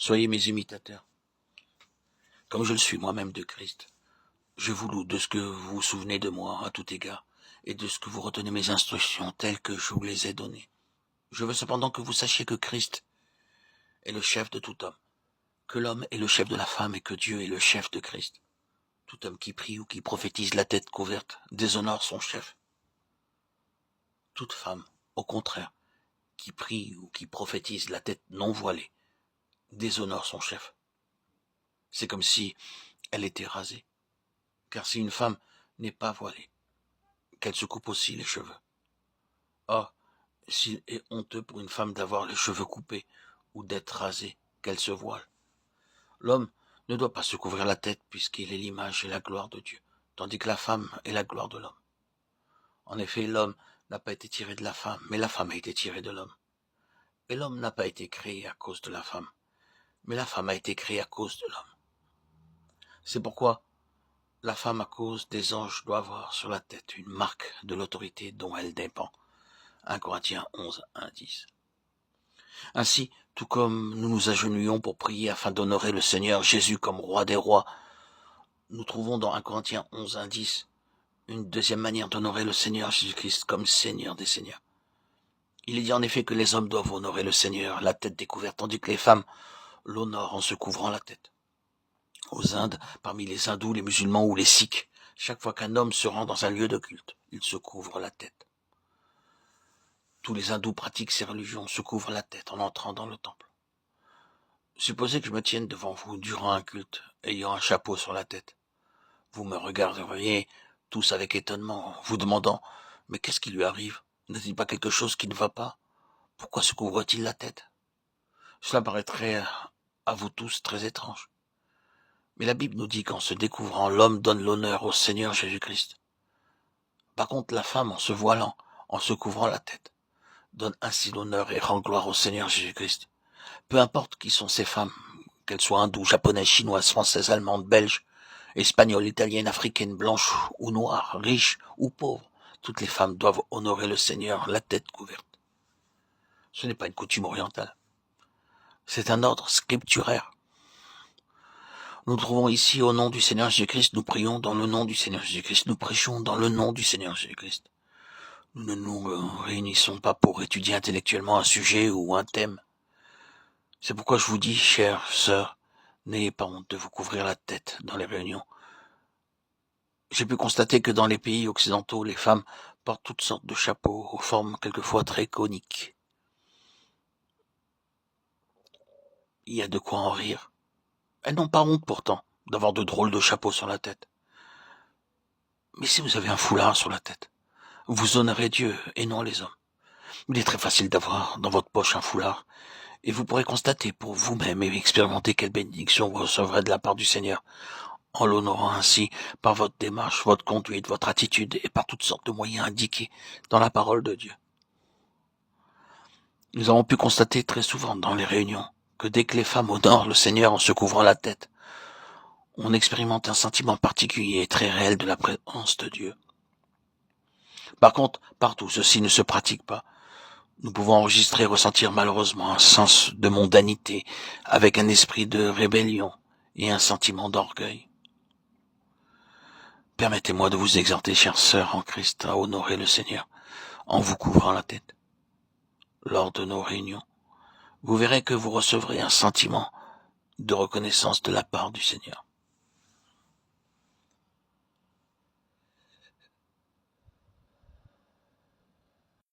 Soyez mes imitateurs, comme je le suis moi-même de Christ. Je vous loue de ce que vous vous souvenez de moi à tout égard, et de ce que vous retenez mes instructions telles que je vous les ai données. Je veux cependant que vous sachiez que Christ est le chef de tout homme, que l'homme est le chef de la femme et que Dieu est le chef de Christ. Tout homme qui prie ou qui prophétise la tête couverte déshonore son chef. Toute femme, au contraire, qui prie ou qui prophétise la tête non voilée, déshonore son chef. C'est comme si elle était rasée. Car si une femme n'est pas voilée, qu'elle se coupe aussi les cheveux. Or, s'il est honteux pour une femme d'avoir les cheveux coupés ou d'être rasée, qu'elle se voile. L'homme ne doit pas se couvrir la tête puisqu'il est l'image et la gloire de Dieu, tandis que la femme est la gloire de l'homme. En effet, l'homme n'a pas été tiré de la femme, mais la femme a été tirée de l'homme. Et l'homme n'a pas été créé à cause de la femme, mais la femme a été créée à cause de l'homme. C'est pourquoi la femme à cause des anges doit avoir sur la tête une marque de l'autorité dont elle dépend. 1 Corinthiens 11, 1, 10. Ainsi, tout comme nous nous agenouillons pour prier afin d'honorer le Seigneur Jésus comme roi des rois, nous trouvons dans 1 Corinthiens 11, 1, 10 une deuxième manière d'honorer le Seigneur Jésus-Christ comme Seigneur des Seigneurs. Il est dit en effet que les hommes doivent honorer le Seigneur, la tête découverte, tandis que les femmes l'honorent en se couvrant la tête. Aux Indes, parmi les hindous, les musulmans ou les sikhs, chaque fois qu'un homme se rend dans un lieu de culte, il se couvre la tête. Tous les hindous pratiquent ces religions, se couvrent la tête en entrant dans le temple. Supposez que je me tienne devant vous durant un culte, ayant un chapeau sur la tête. Vous me regarderiez tous avec étonnement, vous demandant « Mais qu'est-ce qui lui arrive? N'a-t-il pas quelque chose qui ne va pas? Pourquoi se couvre-t-il la tête ?» Cela paraîtrait à vous tous très étrange. Mais la Bible nous dit qu'en se découvrant, l'homme donne l'honneur au Seigneur Jésus-Christ. Par contre, la femme, en se voilant, en se couvrant la tête, donne ainsi l'honneur et rend gloire au Seigneur Jésus-Christ. Peu importe qui sont ces femmes, qu'elles soient hindoues, japonaises, chinoises, françaises, allemandes, belges, espagnoles, italiennes, africaines, blanches ou noires, riches ou pauvres, toutes les femmes doivent honorer le Seigneur, la tête couverte. Ce n'est pas une coutume orientale. C'est un ordre scripturaire. Nous trouvons ici au nom du Seigneur Jésus-Christ, nous prions dans le nom du Seigneur Jésus-Christ, nous prêchons dans le nom du Seigneur Jésus-Christ. Nous ne nous réunissons pas pour étudier intellectuellement un sujet ou un thème. C'est pourquoi je vous dis, chères sœurs, n'ayez pas honte de vous couvrir la tête dans les réunions. J'ai pu constater que dans les pays occidentaux, les femmes portent toutes sortes de chapeaux aux formes quelquefois très coniques. Il y a de quoi en rire. Elles n'ont pas honte pourtant d'avoir de drôles de chapeaux sur la tête. Mais si vous avez un foulard sur la tête, vous honorez Dieu et non les hommes. Il est très facile d'avoir dans votre poche un foulard, et vous pourrez constater pour vous-même et expérimenter quelle bénédiction vous recevrez de la part du Seigneur, en l'honorant ainsi par votre démarche, votre conduite, votre attitude et par toutes sortes de moyens indiqués dans la parole de Dieu. Nous avons pu constater très souvent dans les réunions que dès que les femmes honorent le Seigneur en se couvrant la tête, on expérimente un sentiment particulier et très réel de la présence de Dieu. Par contre, partout ceci ne se pratique pas. Nous pouvons enregistrer et ressentir malheureusement un sens de mondanité avec un esprit de rébellion et un sentiment d'orgueil. Permettez-moi de vous exhorter, chères sœurs en Christ, à honorer le Seigneur en vous couvrant la tête. Lors de nos réunions, vous verrez que vous recevrez un sentiment de reconnaissance de la part du Seigneur.